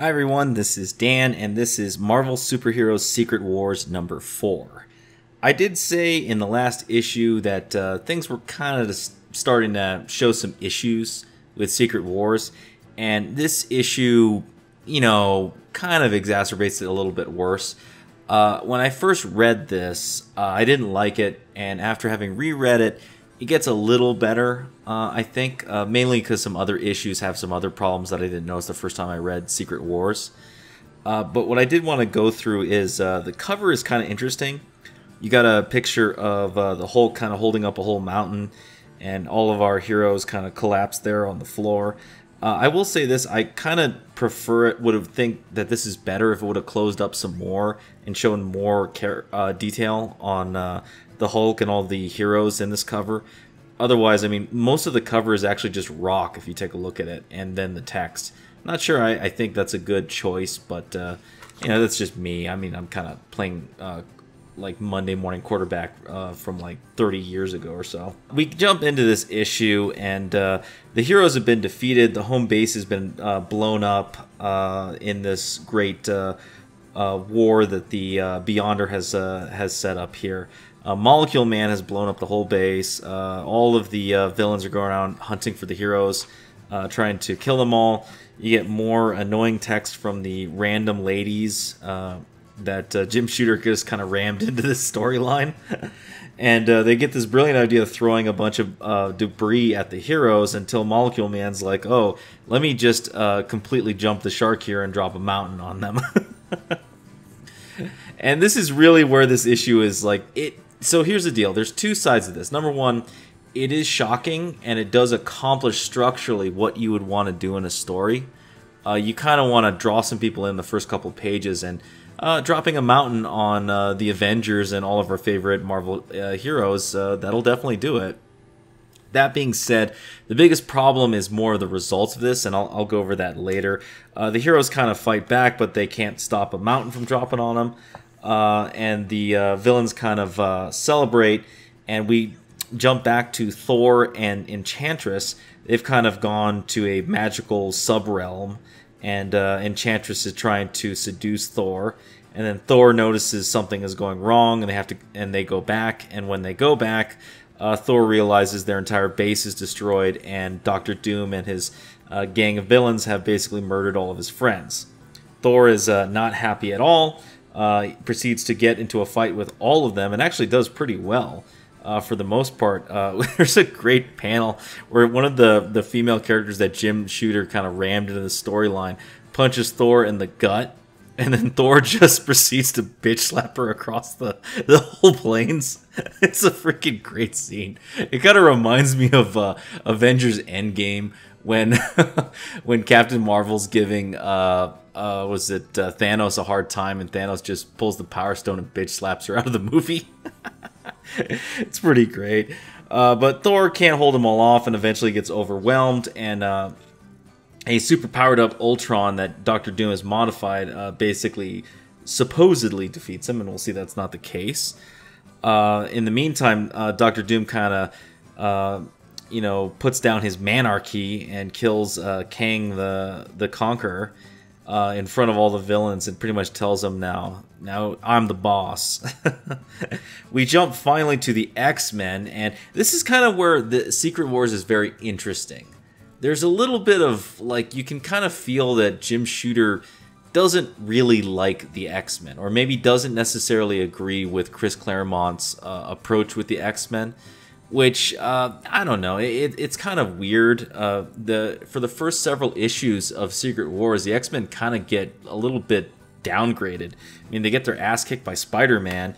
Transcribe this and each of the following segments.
Hi everyone, this is Dan, and this is Marvel Superheroes Secret Wars number 4. I did say in the last issue that things were kind of starting to show some issues with Secret Wars, and this issue, kind of exacerbates it a little bit worse. When I first read this, I didn't like it, and after having reread it, it gets a little better, I think, mainly because some other issues have some other problems that I didn't notice the first time I read Secret Wars. But what I did want to go through is the cover is kind of interesting. You got a picture of the Hulk kind of holding up a whole mountain, and all of our heroes kind of collapsed there on the floor. I will say this, I kind of prefer it, would have think that this is better if it would have closed up some more and shown more detail on the Hulk and all the heroes in this cover. Otherwise, I mean, most of the cover is actually just rock if you take a look at it, and then the text. Not sure I think that's a good choice, but that's just me. I mean, I'm kind of playing like Monday morning quarterback from like 30 years ago or so. We jump into this issue, and the heroes have been defeated. The home base has been blown up in this great war that the Beyonder has set up here. Molecule Man has blown up the whole base. All of the villains are going around hunting for the heroes, trying to kill them all. You get more annoying text from the random ladies that Jim Shooter just kind of rammed into this storyline. And they get this brilliant idea of throwing a bunch of debris at the heroes until Molecule Man's like, oh, let me just completely jump the shark here and drop a mountain on them. And this is really where this issue is like it. So here's the deal. There's two sides of this. Number one, it is shocking, and it does accomplish structurally what you would want to do in a story. You kind of want to draw some people in the first couple pages, and dropping a mountain on the Avengers and all of our favorite Marvel heroes, that'll definitely do it. That being said, the biggest problem is more of the results of this, and I'll go over that later. The heroes kind of fight back, but they can't stop a mountain from dropping on them. And the villains kind of celebrate, and we jump back to Thor and Enchantress. They've kind of gone to a magical sub-realm, and Enchantress is trying to seduce Thor, and then Thor notices something is going wrong, and they go back, and when they go back, Thor realizes their entire base is destroyed, and Dr. Doom and his gang of villains have basically murdered all of his friends. Thor is not happy at all. Proceeds to get into a fight with all of them, and actually does pretty well for the most part. There's a great panel where one of the female characters that Jim Shooter kind of rammed into the storyline punches Thor in the gut, and then Thor just proceeds to bitch slap her across the whole plains. It's a freaking great scene. It kind of reminds me of Avengers Endgame when when Captain Marvel's giving Thanos a hard time, and Thanos just pulls the Power Stone and bitch slaps her out of the movie. It's pretty great. But Thor can't hold them all off and eventually gets overwhelmed, and a super powered up Ultron that Dr. Doom has modified basically supposedly defeats him, and we'll see that's not the case. In the meantime, Dr. Doom kind of puts down his Manarchy and kills Kang the Conqueror in front of all the villains, and pretty much tells them now I'm the boss. We jump finally to the X-Men, and this is kind of where the Secret Wars is very interesting. There's a little bit of, like, you can kind of feel that Jim Shooter doesn't really like the X-Men, or maybe doesn't necessarily agree with Chris Claremont's approach with the X-Men, which, I don't know, it's kind of weird. For the first several issues of Secret Wars, the X-Men kind of get a little bit downgraded. I mean, they get their ass kicked by Spider-Man,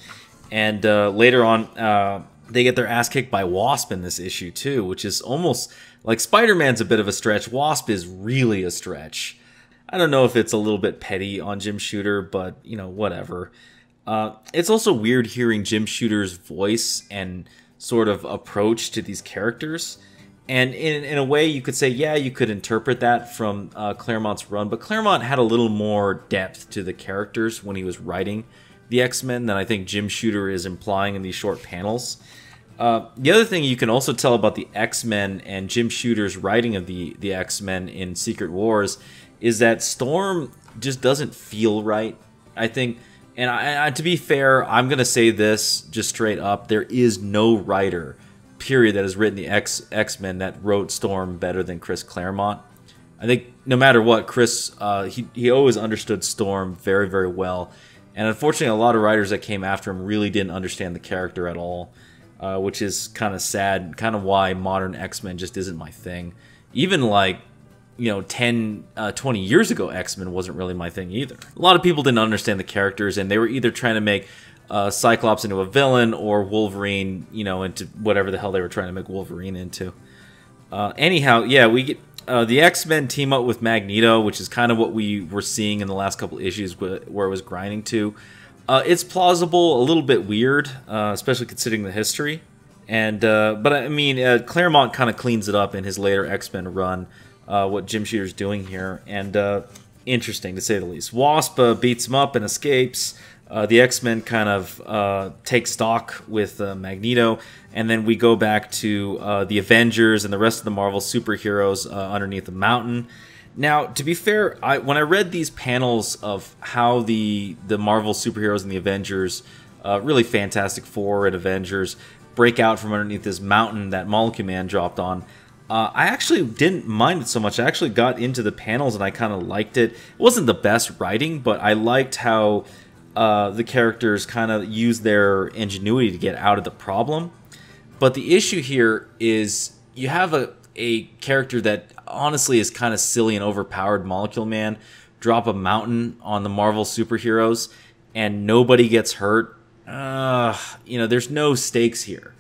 and later on, they get their ass kicked by Wasp in this issue too, which is almost like Spider-Man's a bit of a stretch. Wasp is really a stretch. I don't know if it's a little bit petty on Jim Shooter, but, whatever. It's also weird hearing Jim Shooter's voice and sort of approach to these characters. And in a way, you could say, yeah, you could interpret that from Claremont's run, but Claremont had a little more depth to the characters when he was writing the X-Men than I think Jim Shooter is implying in these short panels. The other thing you can also tell about the X-Men and Jim Shooter's writing of the X-Men in Secret Wars is that Storm just doesn't feel right. I think, and to be fair, I'm gonna say this just straight up: there is no writer, period, that has written the X-Men that wrote Storm better than Chris Claremont. I think no matter what, Chris, he always understood Storm very, very well. And unfortunately, a lot of writers that came after him really didn't understand the character at all, which is kind of sad, kind of why modern X-Men just isn't my thing. Even like, 10, 20 years ago, X-Men wasn't really my thing either. A lot of people didn't understand the characters, and they were either trying to make Cyclops into a villain or Wolverine, into whatever the hell they were trying to make Wolverine into. Anyhow, yeah, we get the X-Men team up with Magneto, which is kind of what we were seeing in the last couple issues where it was grinding to. It's plausible, a little bit weird, especially considering the history. And but I mean, Claremont kind of cleans it up in his later X-Men run, what Jim Shooter's doing here, and interesting to say the least. Wasp beats him up and escapes. The X-Men kind of take stock with Magneto, and then we go back to the Avengers and the rest of the Marvel superheroes underneath the mountain. Now, to be fair, when I read these panels of how the Marvel superheroes and the Avengers, really Fantastic Four and Avengers, break out from underneath this mountain that Molecule Man dropped on, I actually didn't mind it so much. I actually got into the panels and I kind of liked it. It wasn't the best writing, but I liked how the characters kind of use their ingenuity to get out of the problem. But the issue here is you have a character that honestly is kind of silly and overpowered, Molecule Man, drop a mountain on the Marvel superheroes and nobody gets hurt. There's no stakes here.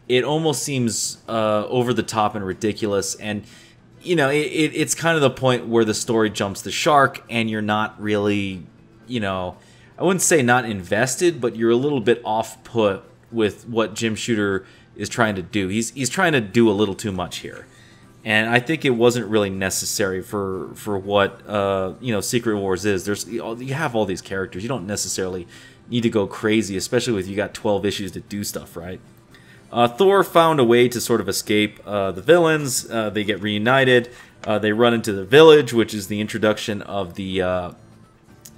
It almost seems over the top and ridiculous, and it's kind of the point where the story jumps the shark and you're not really, I wouldn't say not invested, but you're a little bit off put with what Jim Shooter is trying to do. He's trying to do a little too much here, and I think it wasn't really necessary for what Secret Wars is. You have all these characters. You don't necessarily need to go crazy, especially with you got 12 issues to do stuff, right? Thor found a way to sort of escape the villains. They get reunited. They run into the village, which is the introduction of the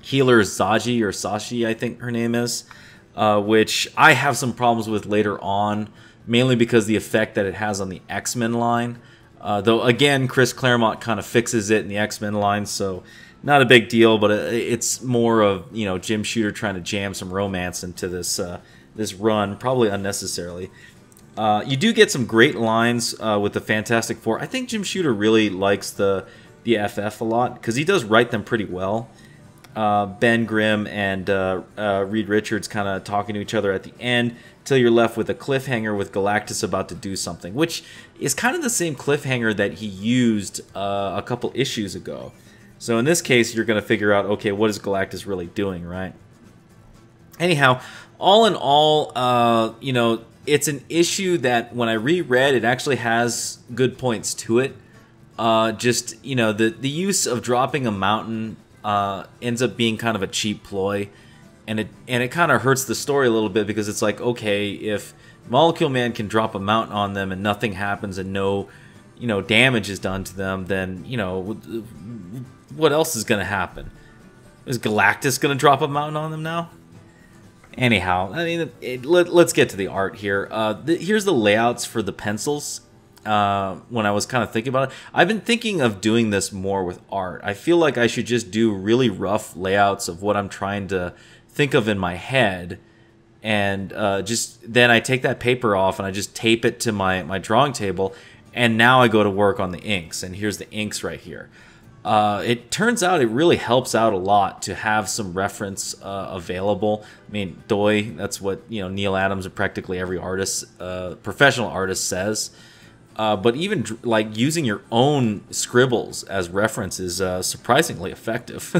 healer Zaji, or Sashi, I think her name is, which I have some problems with later on, mainly because the effect that it has on the X-Men line. Though, again, Chris Claremont kind of fixes it in the X-Men line, so not a big deal, but it's more of, Jim Shooter trying to jam some romance into this run, probably unnecessarily. You do get some great lines with the Fantastic Four. I think Jim Shooter really likes the FF a lot, because he does write them pretty well. Ben Grimm and Reed Richards kind of talking to each other at the end, till you're left with a cliffhanger with Galactus about to do something, which is kind of the same cliffhanger that he used a couple issues ago. So in this case, you're going to figure out, okay, what is Galactus really doing, right? Anyhow, all in all, it's an issue that when I reread, it actually has good points to it. The use of dropping a mountain ends up being kind of a cheap ploy, and it kind of hurts the story a little bit, because it's like, okay, if Molecule Man can drop a mountain on them and nothing happens and no damage is done to them, then what else is going to happen? Is Galactus going to drop a mountain on them now? Anyhow, I mean, let's get to the art here. Here's the layouts for the pencils. When I was kind of thinking about it, I've been thinking of doing this more with art. I feel like I should just do really rough layouts of what I'm trying to think of in my head, and then I take that paper off and I just tape it to my drawing table, and now I go to work on the inks, and here's the inks right here. It turns out it really helps out a lot to have some reference available. I mean, that's what Neil Adams and practically every artist, professional artist, says. But even like using your own scribbles as reference is surprisingly effective.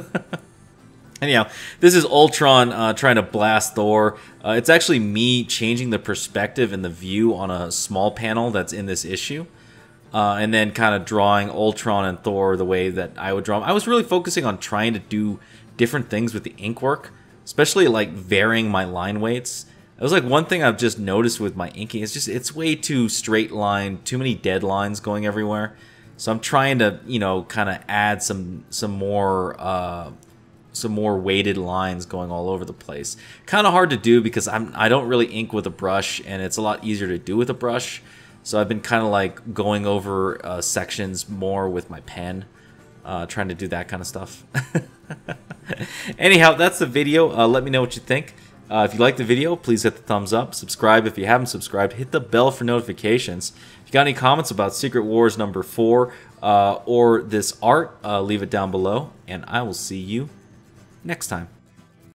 Anyhow, this is Ultron trying to blast Thor. It's actually me changing the perspective and the view on a small panel that's in this issue. And then kind of drawing Ultron and Thor the way that I would draw them. I was really focusing on trying to do different things with the ink work, especially like varying my line weights. It was like one thing I've just noticed with my inking. It's way too straight line, too many dead lines going everywhere. So I'm trying to, kind of add some more some more weighted lines going all over the place. Kind of hard to do because I don't really ink with a brush, and it's a lot easier to do with a brush. So I've been kind of like going over sections more with my pen, trying to do that kind of stuff. Anyhow, that's the video. Let me know what you think. If you like the video, please hit the thumbs up. Subscribe if you haven't subscribed. Hit the bell for notifications. If you got any comments about Secret Wars number 4 or this art, leave it down below. And I will see you next time.